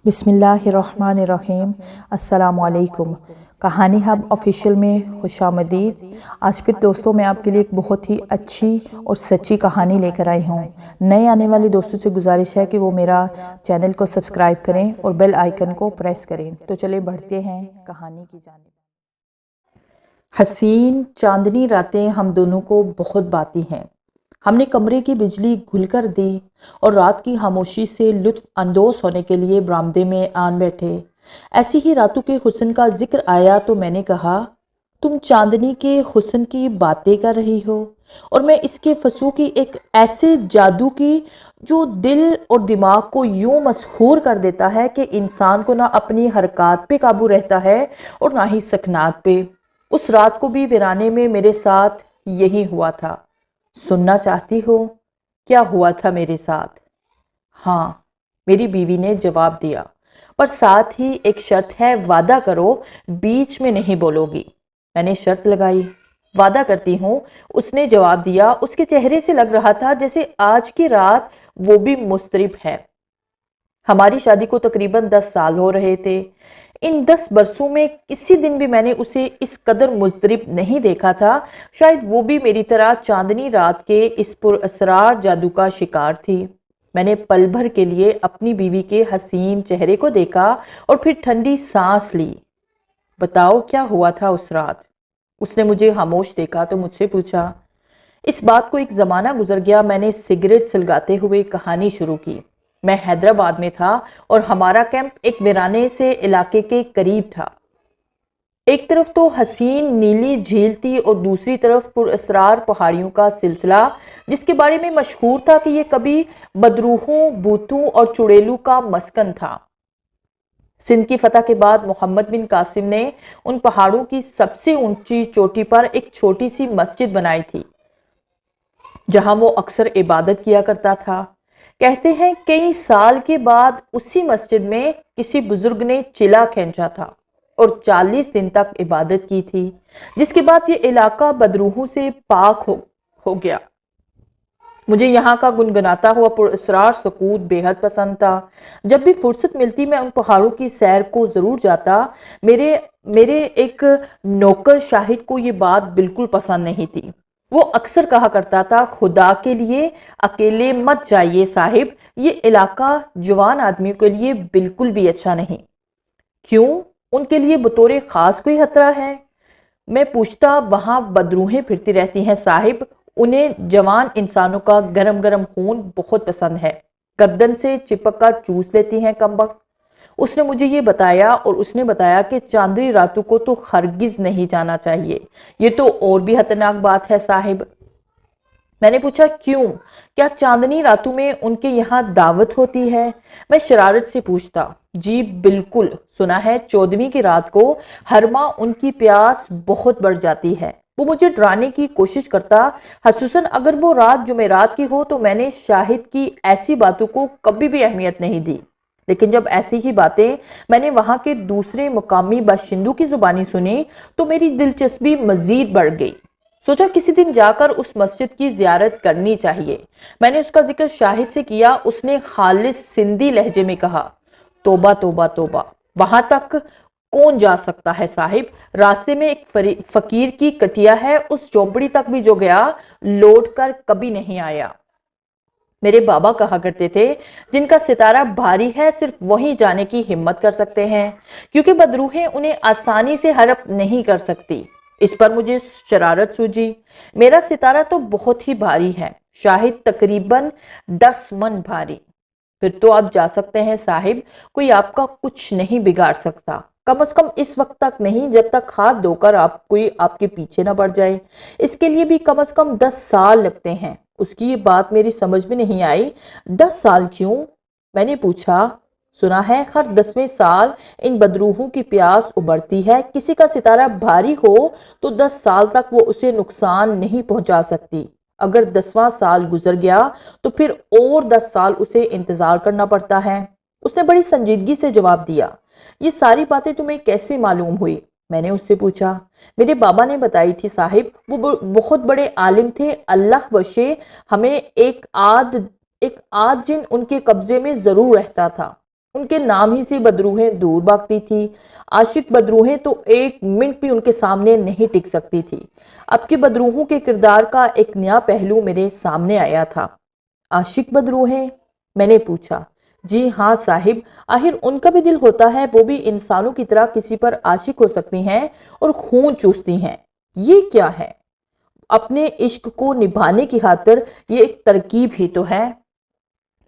بسم اللہ الرحمن الرحیم۔ السلام علیکم۔ کہانی ہب آفیشیل میں خوش آمدید۔ آج پھر دوستوں میں آپ کے لیے ایک بہت ہی اچھی اور سچی کہانی لے کر آئی ہوں۔ نئے آنے والے دوستوں سے گزارش ہے کہ وہ میرا چینل کو سبسکرائب کریں اور بیل آئیکن کو پریس کریں۔ تو چلیں بڑھتے ہیں کہانی کی جانب۔ حسین چاندنی راتیں ہم دونوں کو بہت باتی ہیں۔ ہم نے کمرے کی بجلی گھل کر دی اور رات کی خاموشی سے لطف اندوز ہونے کے لیے برآمدے میں آن بیٹھے۔ ایسی ہی راتوں کے حسن کا ذکر آیا تو میں نے کہا، تم چاندنی کے حسن کی باتیں کر رہی ہو اور میں اس کے فسوں کی ایک ایسے جادو کی جو دل اور دماغ کو یوں مسحور کر دیتا ہے کہ انسان کو نہ اپنی حرکات پہ قابو رہتا ہے اور نہ ہی سکنات پہ۔ اس رات کو بھی ویرانے میں میرے ساتھ یہی ہوا تھا۔ سننا چاہتی ہو کیا ہوا تھا میرے ساتھ؟ ہاں، میری بیوی نے جواب دیا، پر ساتھ ہی ایک شرط ہے، وعدہ کرو بیچ میں نہیں بولو گی۔ میں نے شرط لگائی۔ وعدہ کرتی ہوں، اس نے جواب دیا۔ اس کے چہرے سے لگ رہا تھا جیسے آج کی رات وہ بھی مضطرب ہے۔ ہماری شادی کو تقریباً 10 سال ہو رہے تھے۔ ان 10 برسوں میں کسی دن بھی میں نے اسے اس قدر مضطرب نہیں دیکھا تھا۔ شاید وہ بھی میری طرح چاندنی رات کے اس پر اسرار جادو کا شکار تھی۔ میں نے پل بھر کے لیے اپنی بیوی کے حسین چہرے کو دیکھا اور پھر ٹھنڈی سانس لی۔ بتاؤ کیا ہوا تھا اس رات؟ اس نے مجھے خاموش دیکھا تو مجھ سے پوچھا۔ اس بات کو ایک زمانہ گزر گیا۔ میں نے سگریٹ سلگاتے ہوئے کہانی شروع کی۔ میں حیدرآباد میں تھا اور ہمارا کیمپ ایک ویرانے سے علاقے کے قریب تھا۔ ایک طرف تو حسین نیلی جھیل تھی اور دوسری طرف پر اسرار پہاڑیوں کا سلسلہ، جس کے بارے میں مشہور تھا کہ یہ کبھی بدروحوں، بھوتوں اور چڑیلوں کا مسکن تھا۔ سندھ کی فتح کے بعد محمد بن قاسم نے ان پہاڑوں کی سب سے اونچی چوٹی پر ایک چھوٹی سی مسجد بنائی تھی، جہاں وہ اکثر عبادت کیا کرتا تھا۔ کہتے ہیں کئی سال کے بعد اسی مسجد میں کسی بزرگ نے چلا کھینچا تھا اور 40 دن تک عبادت کی تھی، جس کے بعد یہ علاقہ بدروحوں سے پاک ہو گیا۔ مجھے یہاں کا گنگناتا ہوا پر اسرار سکوت بے حد پسند تھا۔ جب بھی فرصت ملتی میں ان پہاڑوں کی سیر کو ضرور جاتا۔ میرے ایک نوکر شاہد کو یہ بات بالکل پسند نہیں تھی۔ وہ اکثر کہا کرتا تھا، خدا کے لیے اکیلے مت جائیے صاحب، یہ علاقہ جوان آدمیوں کے لیے بالکل بھی اچھا نہیں۔ کیوں؟ ان کے لیے بطور خاص کوئی خطرہ ہے؟ میں پوچھتا۔ وہاں بدروحیں پھرتی رہتی ہیں صاحب، انہیں جوان انسانوں کا گرم گرم خون بہت پسند ہے، گردن سے چپک کر چوس لیتی ہیں کمبخت۔ اس نے مجھے یہ بتایا اور اس نے بتایا کہ چاندنی راتوں کو تو ہرگز نہیں جانا چاہیے، یہ تو اور بھی خطرناک بات ہے صاحب۔ میں نے پوچھا کیوں؟ کیا چاندنی راتوں میں ان کے یہاں دعوت ہوتی ہے؟ میں شرارت سے پوچھتا۔ جی بالکل، سنا ہے 14ویں کی رات کو ہر ماہ ان کی پیاس بہت بڑھ جاتی ہے۔ وہ مجھے ڈرانے کی کوشش کرتا، خصوصاً اگر وہ رات جمعرات کی ہو تو میں نے شاہد کی ایسی باتوں کو کبھی بھی اہمیت نہیں دی، لیکن جب ایسی ہی باتیں میں نے وہاں کے دوسرے مقامی باشندوں کی زبانی سنی تو میری دلچسپی مزید بڑھ گئی۔ سوچا کسی دن جا کر اس مسجد کی زیارت کرنی چاہیے۔ میں نے اس کا ذکر شاہد سے کیا۔ اس نے خالص سندھی لہجے میں کہا، توبہ توبہ توبہ، وہاں تک کون جا سکتا ہے صاحب؟ راستے میں ایک فقیر کی کٹیا ہے، اس جھونپڑی تک بھی جو گیا لوٹ کر کبھی نہیں آیا۔ میرے بابا کہا کرتے تھے، جن کا ستارہ بھاری ہے صرف وہیں جانے کی ہمت کر سکتے ہیں، کیونکہ بدروحیں انہیں آسانی سے ہڑپ نہیں کر سکتی۔ اس پر مجھے شرارت سوجی۔ میرا ستارہ تو بہت ہی بھاری ہے، شاہد تقریباً 10 من بھاری۔ پھر تو آپ جا سکتے ہیں صاحب، کوئی آپ کا کچھ نہیں بگاڑ سکتا، کم از کم اس وقت تک نہیں جب تک ہاتھ دھو کر کوئی آپ کے پیچھے نہ پڑ جائے۔ اس کے لیے بھی کم از کم 10 سال لگتے ہیں۔ اس کی یہ بات میری سمجھ میں نہیں آئی۔ 10 سال کیوں؟ میں نے پوچھا۔ سنا ہے ہر 10ویں سال ان بدروحوں کی پیاس ابھرتی ہے، کسی کا ستارہ بھاری ہو تو 10 سال تک وہ اسے نقصان نہیں پہنچا سکتی۔ اگر 10واں سال گزر گیا تو پھر اور 10 سال اسے انتظار کرنا پڑتا ہے۔ اس نے بڑی سنجیدگی سے جواب دیا۔ یہ ساری باتیں تمہیں کیسے معلوم ہوئی؟ میں نے اس سے پوچھا۔ میرے بابا نے بتائی تھی صاحب، وہ بہت بڑے عالم تھے، اللہ بخشے ہمیں ایک آدھ جن ان کے قبضے میں ضرور رہتا تھا۔ ان کے نام ہی سے بدروہیں دور بھاگتی تھی۔ عاشق بدروہیں تو ایک منٹ بھی ان کے سامنے نہیں ٹک سکتی تھی۔ اب کے بدروہوں کے کردار کا ایک نیا پہلو میرے سامنے آیا تھا۔ عاشق بدروہیں؟ میں نے پوچھا۔ جی ہاں صاحب، آخر ان کا بھی دل ہوتا ہے، وہ بھی انسانوں کی طرح کسی پر عاشق ہو سکتی ہیں اور خون چوستی ہیں۔ یہ کیا ہے؟ اپنے عشق کو نبھانے کی خاطر یہ ایک ترکیب ہی تو ہے،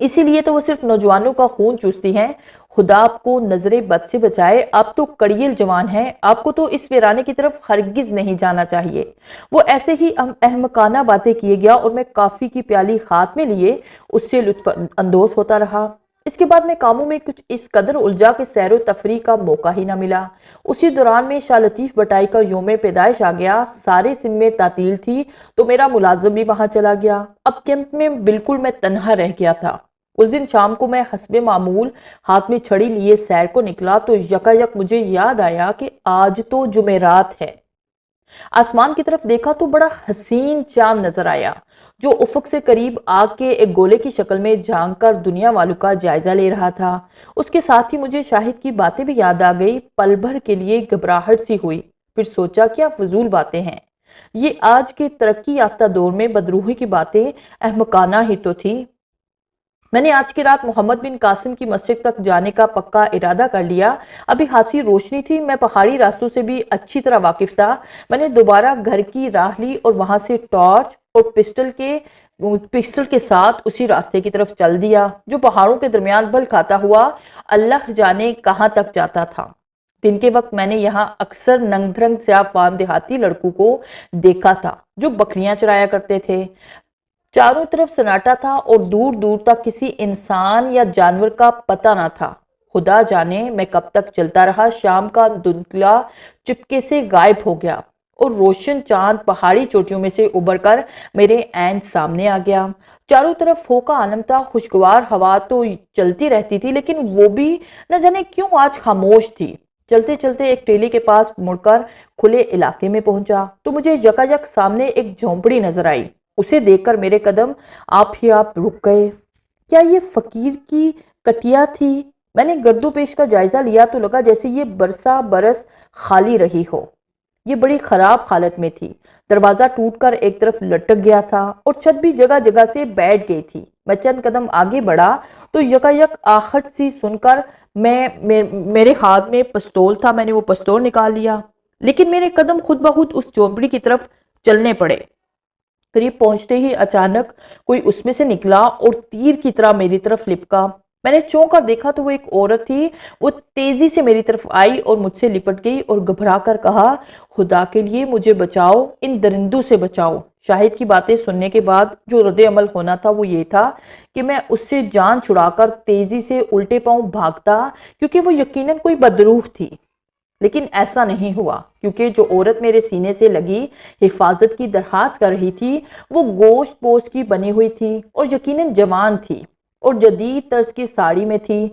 اسی لیے تو وہ صرف نوجوانوں کا خون چوستی ہیں۔ خدا آپ کو نظر بد سے بچائے، آپ تو کڑیل جوان ہیں، آپ کو تو اس ویرانے کی طرف ہرگز نہیں جانا چاہیے۔ وہ ایسے ہی احمقانہ باتیں کیے گیا اور میں کافی کی پیالی ہاتھ میں لیے اس سے لطف اندوز ہوتا رہا۔ اس کے بعد میں کاموں میں کچھ اس قدر الجھا کہ سیر و تفریح کا موقع ہی نہ ملا۔ اسی دوران میں شاہ لطیف بٹائی کا یوم پیدائش آ گیا، سارے سندھ میں تعطیل تھی تو میرا ملازم بھی وہاں چلا گیا۔ اب کیمپ میں بالکل میں تنہا رہ گیا تھا۔ اس دن شام کو میں حسب معمول ہاتھ میں چھڑی لیے سیر کو نکلا تو یکایک مجھے یاد آیا کہ آج تو جمعرات ہے۔ آسمان کی طرف دیکھا تو بڑا حسین چاند نظر آیا جو افق سے قریب آگ کے ایک گولے کی شکل میں جھانک کر دنیا والوں کا جائزہ لے رہا تھا۔ اس کے ساتھ ہی مجھے شاہد کی باتیں بھی یاد آ گئی۔ پل بھر کے لیے گھبراہٹ سی ہوئی، پھر سوچا کیا فضول باتیں ہیں، یہ آج کے ترقی یافتہ دور میں بدروہی کی باتیں احمقانہ ہی تو تھی۔ میں نے آج کی رات محمد بن قاسم کی مسجد تک جانے کا پکا ارادہ کر لیا۔ ابھی خاصی روشنی تھی، میں پہاڑی راستوں سے بھی اچھی طرح واقف تھا۔ میں نے دوبارہ گھر کی راہ لی اور وہاں سے ٹارچ اور پسٹل کے ساتھ اسی راستے کی طرف چل دیا جو پہاڑوں کے درمیان بل کھاتا ہوا اللہ جانے کہاں تک جاتا تھا۔ دن کے وقت میں نے یہاں اکثر ننگ دھرنگ سیاہ فام دیہاتی لڑکوں کو دیکھا تھا جو بکریاں چرایا کرتے تھے۔ چاروں طرف سناٹا تھا اور دور دور تک کسی انسان یا جانور کا پتہ نہ تھا۔ خدا جانے میں کب تک چلتا رہا۔ شام کا دھندلا چپکے سے غائب ہو گیا اور روشن چاند پہاڑی چوٹیوں میں سے ابھر کر میرے عین سامنے آ گیا۔ چاروں طرف فوق کا عالم تھا، خوشگوار ہوا تو چلتی رہتی تھی لیکن وہ بھی نہ جانے کیوں آج خاموش تھی۔ چلتے چلتے ایک ٹیلے کے پاس مڑ کر کھلے علاقے میں پہنچا تو مجھے یکایک سامنے ایک جھونپڑی نظر آئی۔ اسے دیکھ کر میرے قدم آپ ہی آپ رک گئے۔ کیا یہ فقیر کی کٹیا تھی؟ میں نے گرد و پیش کا جائزہ لیا تو لگا جیسے یہ برس خالی رہی ہو۔ یہ بڑی خراب حالت میں تھی، دروازہ ٹوٹ کر ایک طرف لٹک گیا تھا اور چھت بھی جگہ جگہ سے بیٹھ گئی تھی۔ میں چند قدم آگے بڑھا تو یکایک آہٹ سی سن کر میرے ہاتھ میں پستول تھا، میں نے وہ پستول نکال لیا، لیکن میرے قدم خود بخود اس جھونپڑی کی طرف چلنے پڑے۔ قریب پہنچتے ہی اچانک کوئی اس میں سے نکلا اور تیر کی طرح میری طرف لپکا۔ میں نے چونک کر دیکھا تو وہ ایک عورت تھی۔ وہ تیزی سے میری طرف آئی اور مجھ سے لپٹ گئی اور گھبرا کر کہا، خدا کے لیے مجھے بچاؤ، ان درندوں سے بچاؤ۔ شاہد کی باتیں سننے کے بعد جو رد عمل ہونا تھا وہ یہ تھا کہ میں اس سے جان چھڑا کر تیزی سے الٹے پاؤں بھاگتا کیونکہ وہ یقیناً کوئی بدروح تھی۔ لیکن ایسا نہیں ہوا کیونکہ جو عورت میرے سینے سے لگی حفاظت کی درخواست کر رہی تھی وہ گوشت پوست کی بنی ہوئی تھی اور یقیناً جوان تھی اور جدید طرز کی ساڑی میں تھی۔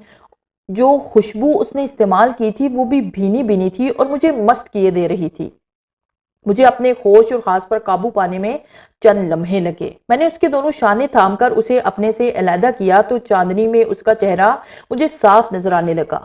جو خوشبو اس نے استعمال کی تھی وہ بھی بھینی بھینی تھی اور مجھے مست کیے دے رہی تھی۔ مجھے اپنے ہوش اور خاص پر قابو پانے میں چند لمحے لگے۔ میں نے اس کے دونوں شانے تھام کر اسے اپنے سے علیحدہ کیا تو چاندنی میں اس کا چہرہ مجھے صاف نظر آنے لگا۔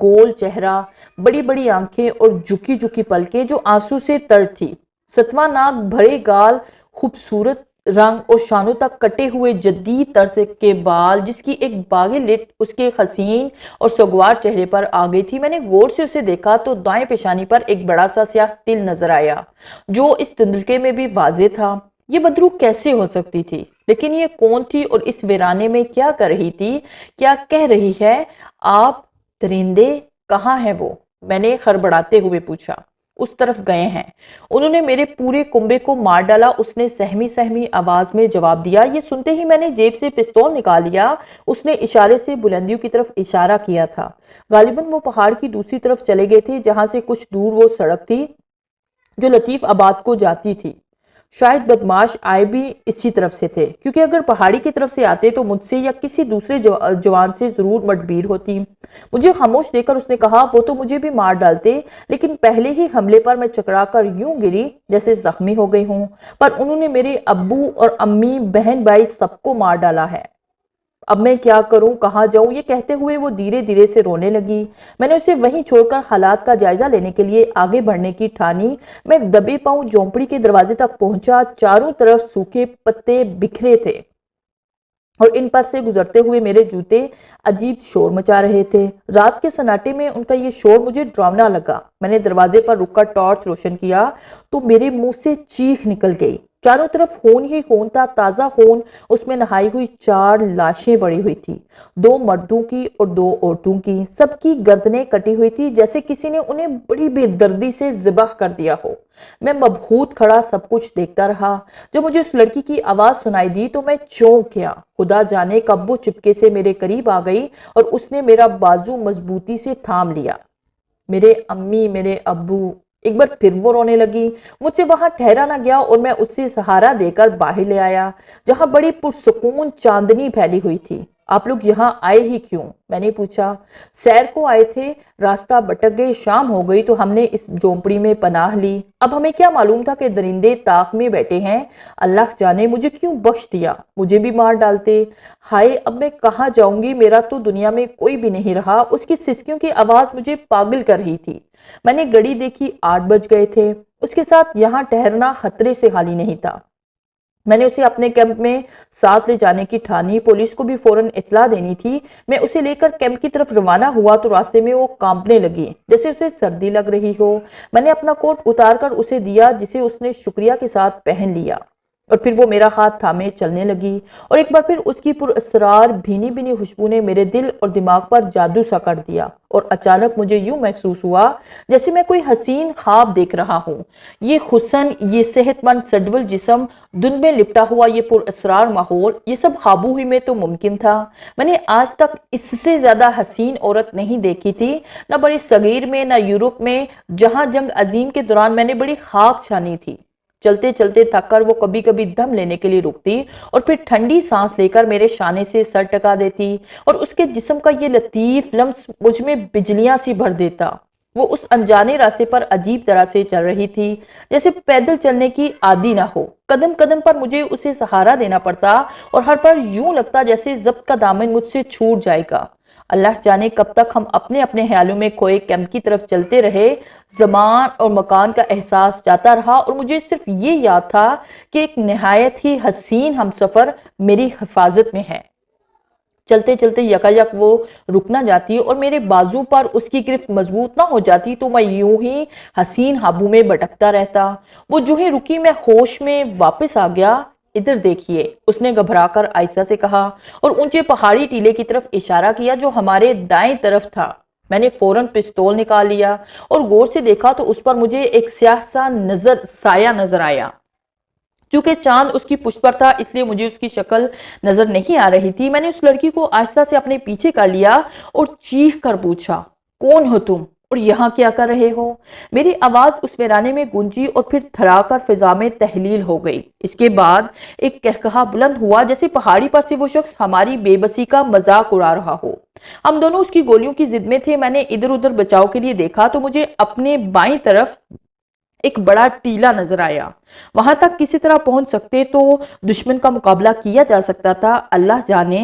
گول چہرہ، بڑی بڑی آنکھیں اور جھکی جھکی پلکیں جو آنسو سے تر تھی، ستواں ناک، بھرے گال، خوبصورت رنگ اور شانوں تک کٹے ہوئے جدید طرز کے بال جس کی ایک باغی لٹ اس کے حسین اور سوگوار چہرے پر آ گئی تھی۔ میں نے غور سے اسے دیکھا تو دائیں پیشانی پر ایک بڑا سا سیاہ تل نظر آیا جو اس دھندلکے میں بھی واضح تھا۔ یہ بدروح کیسے ہو سکتی تھی؟ لیکن یہ کون تھی اور اس ویرانے میں کیا کر رہی تھی؟ کیا کہہ رہی ہے؟ آپ درندے کہاں ہیں وہ؟ میں نے خڑبڑاتے ہوئے پوچھا۔ اس طرف گئے ہیں، انہوں نے میرے پورے کنبے کو مار ڈالا، اس نے سہمی سہمی آواز میں جواب دیا۔ یہ سنتے ہی میں نے جیب سے پستول نکال لیا۔ اس نے اشارے سے بلندیوں کی طرف اشارہ کیا تھا۔ غالباً وہ پہاڑ کی دوسری طرف چلے گئے تھے جہاں سے کچھ دور وہ سڑک تھی جو لطیف آباد کو جاتی تھی۔ شاید بدماش آئے بھی اسی طرف سے تھے کیونکہ اگر پہاڑی کی طرف سے آتے تو مجھ سے یا کسی دوسرے جوان سے ضرور مدبیر ہوتی۔ مجھے خاموش دیکھ کر اس نے کہا، وہ تو مجھے بھی مار ڈالتے لیکن پہلے ہی حملے پر میں چکرا کر یوں گری جیسے زخمی ہو گئی ہوں، پر انہوں نے میرے ابو اور امی، بہن بھائی سب کو مار ڈالا ہے۔ اب میں کیا کروں، کہاں جاؤں، یہ کہتے ہوئے وہ دھیرے دھیرے سے رونے لگی۔ میں نے اسے وہیں چھوڑ کر حالات کا جائزہ لینے کے لیے آگے بڑھنے کی ٹھانی۔ میں دبے پاؤں جھونپڑی کے دروازے تک پہنچا۔ چاروں طرف سوکھے پتے بکھرے تھے اور ان پر سے گزرتے ہوئے میرے جوتے عجیب شور مچا رہے تھے۔ رات کے سناٹے میں ان کا یہ شور مجھے ڈراؤنا لگا۔ میں نے دروازے پر رک کر ٹارچ روشن کیا تو میرے منہ سے چیخ نکل گئی۔ چاروں طرف خون ہی خون تھا، تازہ خون۔ اس میں نہائی ہوئی 4 لاشیں پڑی ہوئی تھی، 2 مردوں کی اور 2 عورتوں کی۔ سب کی گردنیں کٹی ہوئی تھی، جیسے کسی نے انہیں بڑی بے دردی سے ذبح کر دیا ہو۔ میں مبہوت کھڑا سب کچھ دیکھتا رہا۔ جب مجھے اس لڑکی کی آواز سنائی دی تو میں چونک گیا۔ خدا جانے کب وہ چپکے سے میرے قریب آ گئی اور اس نے میرا بازو مضبوطی سے تھام لیا۔ میرے امی، میرے ابو۔ ایک بار پھر وہ رونے لگی۔ مجھ سے وہاں ٹھہرا نہ گیا اور میں اس سے سہارا دے کر باہر لے آیا، جہاں بڑی پرسکون چاندنی پھیلی ہوئی تھی۔ آپ لوگ یہاں آئے ہی کیوں؟ میں نے پوچھا۔ سیر کو آئے تھے، راستہ بھٹک گئے، شام ہو گئی تو ہم نے اس جھونپڑی میں پناہ لی۔ اب ہمیں کیا معلوم تھا کہ درندے طاق میں بیٹھے ہیں۔ اللہ جانے مجھے کیوں بخش دیا، مجھے بھی مار ڈالتے۔ ہائے، اب میں کہاں جاؤں گی، میرا تو دنیا میں کوئی بھی نہیں رہا۔ اس کی سسکیوں کی آواز مجھے پاگل کر رہی تھی۔ میں نے گھڑی دیکھی، 8 بج گئے تھے۔ اس کے ساتھ یہاں ٹھہرنا خطرے سے خالی نہیں تھا۔ میں نے اسے اپنے کیمپ میں ساتھ لے جانے کی ٹھانی۔ پولیس کو بھی فوراً اطلاع دینی تھی۔ میں اسے لے کر کیمپ کی طرف روانہ ہوا تو راستے میں وہ کانپنے لگی، جیسے اسے سردی لگ رہی ہو۔ میں نے اپنا کوٹ اتار کر اسے دیا، جسے اس نے شکریہ کے ساتھ پہن لیا، اور پھر وہ میرا ہاتھ تھامے چلنے لگی۔ اور ایک بار پھر اس کی پراسرار بھینی بھینی خوشبو نے میرے دل اور دماغ پر جادو سا کر دیا، اور اچانک مجھے یوں محسوس ہوا جیسے میں کوئی حسین خواب دیکھ رہا ہوں۔ یہ حسن، یہ صحت مند سڈول جسم، دھند میں لپٹا ہوا یہ پراسرار ماحول، یہ سب خوابوں ہی میں تو ممکن تھا۔ میں نے آج تک اس سے زیادہ حسین عورت نہیں دیکھی تھی، نہ بڑے صغیر میں، نہ یورپ میں، جہاں جنگ عظیم کے دوران میں نے بڑی خاک چھانی تھی۔ چلتے چلتے تھک کر وہ کبھی کبھی دم لینے کے لیے رکتی اور پھر ٹھنڈی سانس لے کر میرے شانے سے سر ٹکا دیتی، اور اس کے جسم کا یہ لطیف لمس مجھ میں بجلیاں سی بھر دیتا۔ وہ اس انجانے راستے پر عجیب طرح سے چل رہی تھی، جیسے پیدل چلنے کی عادی نہ ہو۔ قدم قدم پر مجھے اسے سہارا دینا پڑتا اور ہر پر یوں لگتا جیسے ضبط کا دامن مجھ سے چھوٹ جائے گا۔ اللہ جانے کب تک ہم اپنے اپنے خیالوں میں کھوئے کیمپ کی طرف چلتے رہے۔ زمان اور مکان کا احساس جاتا رہا اور مجھے صرف یہ یاد تھا کہ ایک نہایت ہی حسین ہمسفر میری حفاظت میں ہے۔ چلتے چلتے یکایک وہ رک نہ جاتی اور میرے بازو پر اس کی گرفت مضبوط نہ ہو جاتی تو میں یوں ہی حسین خوابوں میں بھٹکتا رہتا۔ وہ جو ہی رکی میں ہوش میں واپس آ گیا۔ ادھر دیکھیے، اس نے گھبرا کر آہستہ سے کہا اور اونچے پہاڑی ٹیلے کی طرف اشارہ کیا جو ہمارے دائیں طرف تھا۔ میں نے فوراً پستول نکال لیا اور غور سے دیکھا تو اس پر مجھے ایک سیاہ سا سایہ نظر آیا۔ چونکہ چاند اس کی پشت پر تھا اس لیے مجھے اس کی شکل نظر نہیں آ رہی تھی۔ میں نے اس لڑکی کو آہستہ سے اپنے پیچھے کر لیا اور چیخ کر پوچھا، کون ہو تم اور یہاں کیا کر رہے ہو؟ میری آواز اس ویرانے میں گونجی اور پھر تھرا کر فضا میں تحلیل ہو گئی۔ اس کے بعد ایک کہکہا بلند ہوا جیسے پہاڑی پر سے وہ شخص ہماری بے بسی کا مذاق اڑا رہا ہو۔ ہم دونوں اس کی گولیوں کی زد میں تھے۔ میں نے ادھر ادھر بچاؤ کے لیے دیکھا تو مجھے اپنے بائیں طرف ایک بڑا ٹیلا نظر آیا۔ وہاں تک کسی طرح پہنچ سکتے تو دشمن کا مقابلہ کیا جا سکتا تھا۔ اللہ جانے،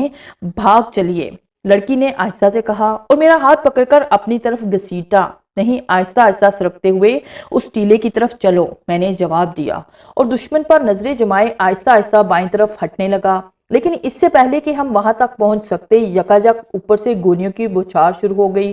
بھاگ چلیے، لڑکی نے آہستہ سے کہا اور میرا ہاتھ پکڑ کر اپنی طرف گھسیٹا۔ نہیں، آہستہ آہستہ سرکتے ہوئے اس ٹیلے کی طرف چلو، میں نے جواب دیا اور دشمن پر نظریں جمائے آہستہ آہستہ بائیں طرف ہٹنے لگا۔ لیکن اس سے پہلے کہ ہم وہاں تک پہنچ سکتے یکایک اوپر سے گولیوں کی بوچھار شروع ہو گئی۔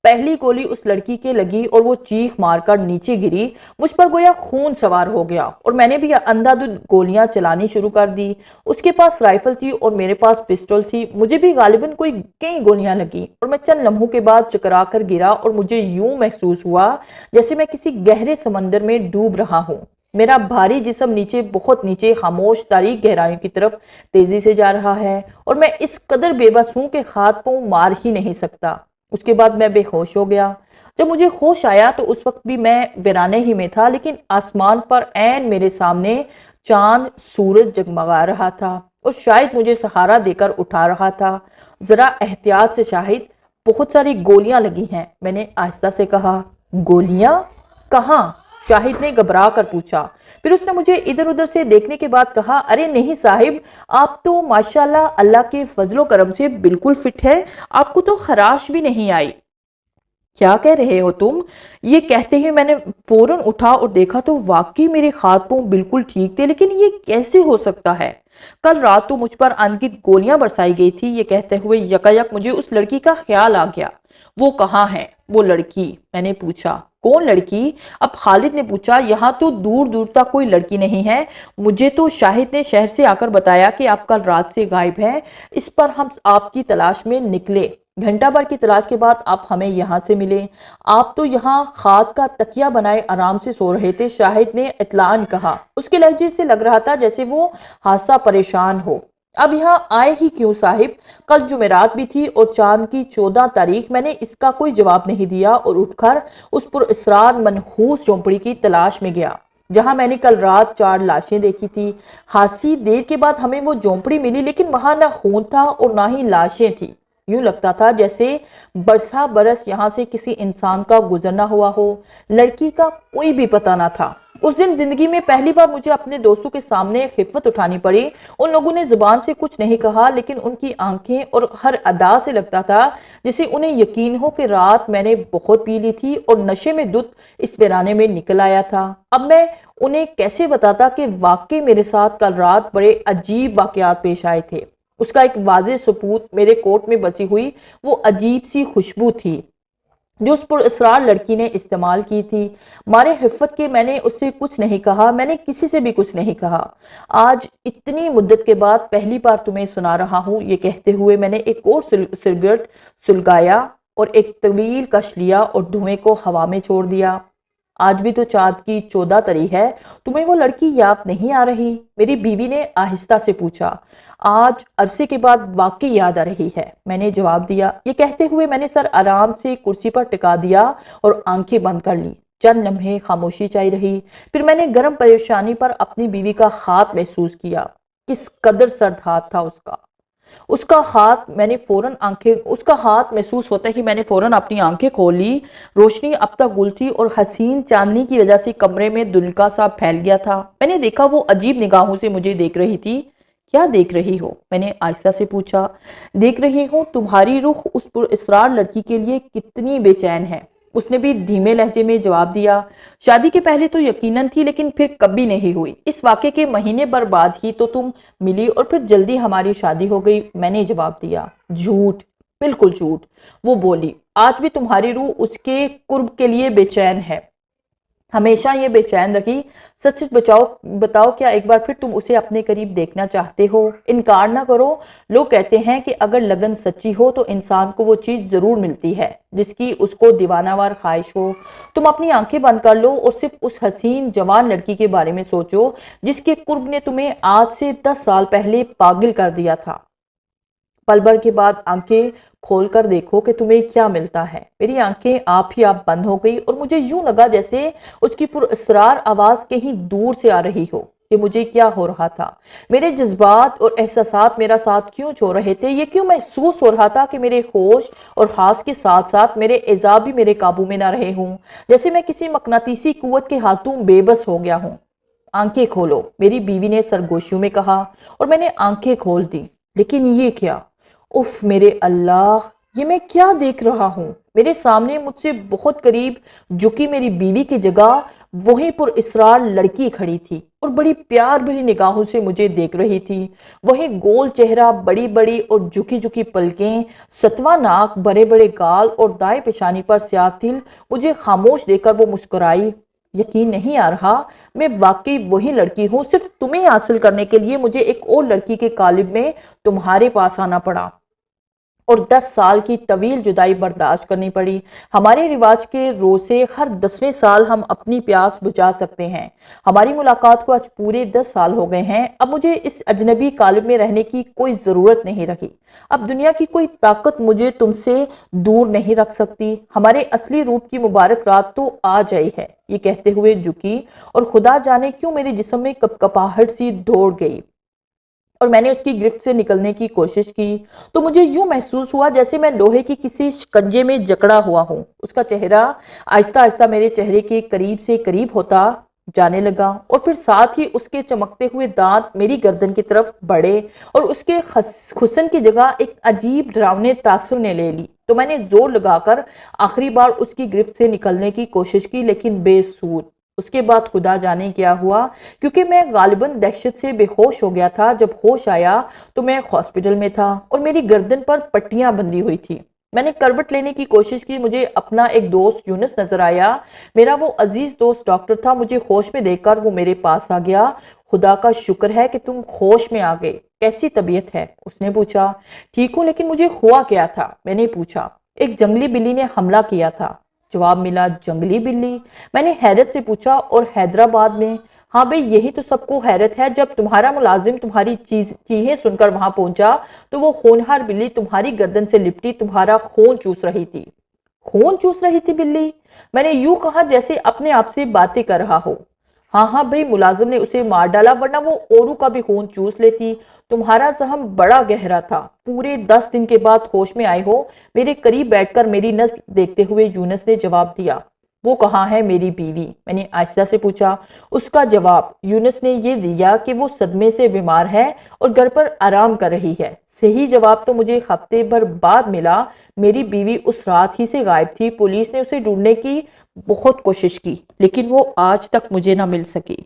پہلی گولی اس لڑکی کے لگی اور وہ چیخ مار کر نیچے گری۔ مجھ پر گویا خون سوار ہو گیا اور میں نے بھی اندھا دھند گولیاں چلانی شروع کر دی۔ اس کے پاس رائفل تھی اور میرے پاس پسٹل تھی۔ مجھے بھی غالباً کئی گولیاں لگی اور میں چند لمحوں کے بعد چکرا کر گرا اور مجھے یوں محسوس ہوا جیسے میں کسی گہرے سمندر میں ڈوب رہا ہوں۔ میرا بھاری جسم نیچے، بہت نیچے، خاموش تاریک گہرائیوں کی طرف تیزی سے جا رہا ہے اور میں اس قدر بے بس ہوں کہ ہاتھ پاؤں مار ہی نہیں سکتا۔ اس کے بعد میں بے ہوش ہو گیا۔ جب مجھے ہوش آیا تو اس وقت بھی میں ویرانے ہی میں تھا، لیکن آسمان پر عین میرے سامنے چاند سورج جگمگا رہا تھا اور شاید مجھے سہارا دے کر اٹھا رہا تھا۔ ذرا احتیاط سے شاہد، بہت ساری گولیاں لگی ہیں، میں نے آہستہ سے کہا۔ گولیاں؟ کہاں؟ شاہد نے گھبرا کر پوچھا۔ پھر اس نے مجھے ادھر ادھر سے دیکھنے کے بعد کہا، ارے نہیں صاحب، آپ تو ماشاءاللہ اللہ کے فضل و کرم سے بالکل فٹ ہے، آپ کو تو خراش بھی نہیں آئی۔ کیا کہہ رہے ہو تم؟ یہ کہتے ہی میں نے فوراً اٹھا اور دیکھا تو واقعی میرے ہاتھ پاؤں بالکل ٹھیک تھے، لیکن یہ کیسے ہو سکتا ہے؟ کل رات تو مجھ پر انگت گولیاں برسائی گئی تھی۔ یہ کہتے ہوئے یکایک مجھے اس لڑکی کا خیال آ گیا۔ وہ کہاں ہے وہ لڑکی؟ میں نے پوچھا۔ کون لڑکی؟ اب خالد نے پوچھا۔ یہاں تو دور دور تک کوئی لڑکی نہیں ہے، مجھے تو شاہد نے شہر سے آ کر بتایا کہ آپ کل رات سے غائب ہے، اس پر ہم آپ کی تلاش میں نکلے، گھنٹہ بھر کی تلاش کے بعد آپ ہمیں یہاں سے ملے، آپ تو یہاں خاد کا تکیہ بنائے آرام سے سو رہے تھے، شاہد نے اطلاعاً کہا۔ اس کے لہجے سے لگ رہا تھا جیسے وہ حادثہ پریشان ہو۔ اب یہاں آئے ہی کیوں صاحب؟ کل جمعرات بھی تھی اور چاند کی 14 تاریخ۔ میں نے اس کا کوئی جواب نہیں دیا اور اٹھ کر اس پر اسرار منحوس جھونپڑی کی تلاش میں گیا جہاں میں نے کل رات 4 لاشیں دیکھی تھی۔ خاصی دیر کے بعد ہمیں وہ جھونپڑی ملی، لیکن وہاں نہ خون تھا اور نہ ہی لاشیں تھی۔ یوں لگتا تھا جیسے برسا برس یہاں سے کسی انسان کا گزرنا ہوا ہو۔ لڑکی کا کوئی بھی پتہ نہ تھا۔ اس دن زندگی میں پہلی بار مجھے اپنے دوستوں کے سامنے خفت اٹھانی پڑی۔ ان لوگوں نے زبان سے کچھ نہیں کہا، لیکن ان کی آنکھیں اور ہر ادا سے لگتا تھا جسے انہیں یقین ہو کہ رات میں نے بہت پی لی تھی اور نشے میں دھت اس ویرانے میں نکل آیا تھا۔ اب میں انہیں کیسے بتاتا کہ واقعی میرے ساتھ کل رات بڑے عجیب واقعات پیش آئے تھے۔ اس کا ایک واضح ثبوت میرے کوٹ میں بسی ہوئی وہ عجیب سی خوشبو تھی جو اس پر اسرار لڑکی نے استعمال کی تھی۔ مارے حفت کے میں نے اس سے کچھ نہیں کہا، میں نے کسی سے بھی کچھ نہیں کہا۔ آج اتنی مدت کے بعد پہلی بار تمہیں سنا رہا ہوں۔ یہ کہتے ہوئے میں نے ایک اور سگریٹ سلگایا اور ایک طویل کش لیا اور دھوئیں کو ہوا میں چھوڑ دیا۔ آج بھی تو چاند کی 14 تاریخ ہے، تمہیں وہ لڑکی یاد نہیں آ رہی؟ میری بیوی نے آہستہ سے پوچھا۔ آج عرصے کے بعد واقعی یاد آ رہی ہے، میں نے جواب دیا۔ یہ کہتے ہوئے میں نے سر آرام سے کرسی پر ٹکا دیا اور آنکھیں بند کر لی۔ چند لمحے خاموشی چھائی رہی، پھر میں نے گرم پریشانی پر اپنی بیوی کا ہاتھ محسوس کیا۔ کس قدر سرد ہاتھ تھا اس کا۔ اس کا ہاتھ محسوس ہوتا ہی میں نے فوراً اپنی آنکھیں کھول لی۔ روشنی اب تک گل تھی اور حسین چاندنی کی وجہ سے کمرے میں دھندلا سا پھیل گیا تھا۔ میں نے دیکھا وہ عجیب نگاہوں سے مجھے دیکھ رہی تھی۔ کیا دیکھ رہی ہو؟ میں نے آہستہ سے پوچھا۔ دیکھ رہی ہوں تمہاری روح اس پر اسرار لڑکی کے لیے کتنی بے چین ہے، اس نے بھی دھیمے لہجے میں جواب دیا۔ شادی کے پہلے تو یقیناً تھی، لیکن پھر کبھی نہیں ہوئی۔ اس واقعے کے مہینے بھر بعد ہی تو تم ملی اور پھر جلدی ہماری شادی ہو گئی، میں نے جواب دیا۔ جھوٹ، بالکل جھوٹ، وہ بولی۔ آج بھی تمہاری روح اس کے قرب کے لیے بے چین ہے، ہمیشہ یہ بے چین رکھی۔ سچ سچ بتاؤ کیا ایک بار پھر تم اسے اپنے قریب دیکھنا چاہتے ہو؟ انکار نہ کرو۔ لوگ کہتے ہیں کہ اگر لگن سچی ہو تو انسان کو وہ چیز ضرور ملتی ہے جس کی اس کو دیوانہ وار خواہش ہو۔ تم اپنی آنکھیں بند کر لو اور صرف اس حسین جوان لڑکی کے بارے میں سوچو جس کے قرب نے تمہیں آج سے 10 سال پہلے پاگل کر دیا تھا۔ پل بھر کے بعد آنکھیں کھول کر دیکھو کہ تمہیں کیا ملتا ہے۔ میری آنکھیں آپ ہی آپ بند ہو گئی اور مجھے یوں لگا جیسے اس کی پر اسرار آواز کہیں دور سے آ رہی ہو۔ کہ مجھے کیا ہو رہا تھا، میرے جذبات اور احساسات میرا ساتھ کیوں چھوڑ رہے تھے، یہ کیوں محسوس ہو رہا تھا کہ میرے ہوش اور حواس کے ساتھ ساتھ میرے اعضاء بھی میرے قابو میں نہ رہے ہوں، جیسے میں کسی مقناطیسی قوت کے ہاتھوں بے بس ہو گیا ہوں۔ آنکھیں کھولو، میری بیوی نے سرگوشیوں میں کہا اور میں نے آنکھیں کھول دی۔ لیکن یہ کیا؟ اف میرے اللہ، یہ میں کیا دیکھ رہا ہوں؟ میرے سامنے مجھ سے بہت قریب جھکی میری بیوی کی جگہ وہیں پر اسرار لڑکی کھڑی تھی اور بڑی پیار بھری نگاہوں سے مجھے دیکھ رہی تھی۔ وہی گول چہرہ، بڑی بڑی اور جھکی جھکی پلکیں، ستواں ناک، بڑے بڑے گال اور دائیں پیشانی پر سیاہ تل۔ مجھے خاموش دیکھ کر وہ مسکرائی۔ یقین نہیں آ رہا، میں واقعی وہی لڑکی ہوں، صرف تمہیں حاصل کرنے کے لیے مجھے ایک اور لڑکی کے قالب میں تمہارے پاس آنا پڑا اور 10 سال کی طویل جدائی برداشت کرنی پڑی۔ ہمارے رواج کے روزے ہر 10ویں سال ہم اپنی پیاس بجھا سکتے ہیں۔ ہماری ملاقات کو آج پورے 10 سال ہو گئے ہیں۔ اب مجھے اس اجنبی قالب میں رہنے کی کوئی ضرورت نہیں رہی۔ اب دنیا کی کوئی طاقت مجھے تم سے دور نہیں رکھ سکتی۔ ہمارے اصلی روپ کی مبارک رات تو آ جائی ہے۔ یہ کہتے ہوئے جھکی اور خدا جانے کیوں میرے جسم میں کپکپاہٹ سی دوڑ گئی۔ اور میں نے اس کی گرفت سے نکلنے کی کوشش کی تو مجھے یوں محسوس ہوا جیسے میں لوہے کی کسی شکنجے میں جکڑا ہوا ہوں۔ اس کا چہرہ آہستہ آہستہ میرے چہرے کے قریب سے قریب ہوتا جانے لگا اور پھر ساتھ ہی اس کے چمکتے ہوئے دانت میری گردن کی طرف بڑھے اور اس کے حسن کی جگہ ایک عجیب ڈراؤنے تاثر نے لے لی۔ تو میں نے زور لگا کر آخری بار اس کی گرفت سے نکلنے کی کوشش کی، لیکن بے سود۔ اس کے بعد خدا جانے کیا ہوا، کیونکہ میں غالباً دہشت سے بے ہوش ہو گیا تھا۔ جب ہوش آیا تو میں ہاسپٹل میں تھا اور میری گردن پر پٹیاں بندھی ہوئی تھی۔ میں نے کروٹ لینے کی کوشش کی، مجھے اپنا ایک دوست یونس نظر آیا۔ میرا وہ عزیز دوست ڈاکٹر تھا، مجھے ہوش میں دیکھ کر وہ میرے پاس آ گیا۔ خدا کا شکر ہے کہ تم ہوش میں آ گئے، کیسی طبیعت ہے؟ اس نے پوچھا۔ ٹھیک ہوں، لیکن مجھے ہوا کیا تھا؟ میں نے پوچھا۔ ایک جنگلی بلی نے حملہ کیا تھا۔ جواب ملا، جنگلی بلی؟ میں نے حیرت سے پوچھا، اور حیدرآباد میں؟ ہاں بھئی، یہی تو سب کو حیرت ہے۔ جب تمہارا ملازم تمہاری چیخیں سن کر وہاں پہنچا تو وہ ہونہار بلی تمہاری گردن سے لپٹی تمہارا خون چوس رہی تھی۔ خون چوس رہی تھی بلی؟ میں نے یوں کہا جیسے اپنے آپ سے باتیں کر رہا ہو۔ ہاں ہاں بھئی، ملازم نے اسے مار ڈالا، ورنہ وہ اوروں کا بھی خون چوس لیتی۔ تمہارا زخم بڑا گہرا تھا۔ پورے 10 دن کے بعد ہوش میں آئے ہو؟ میرے قریب بیٹھ کر میری نبض دیکھتے ہوئے یونس نے جواب دیا۔ وہ کہاں ہے میری بیوی؟ میں نے آہستہ سے پوچھا۔ اس کا جواب یونس نے یہ دیا کہ وہ صدمے سے بیمار ہے اور گھر پر آرام کر رہی ہے۔ صحیح جواب تو مجھے ہفتے بھر بعد ملا۔ میری بیوی اس رات ہی سے غائب تھی۔ پولیس نے اسے ڈھونڈنے کی بہت کوشش کی، لیکن وہ آج تک مجھے نہ مل سکی۔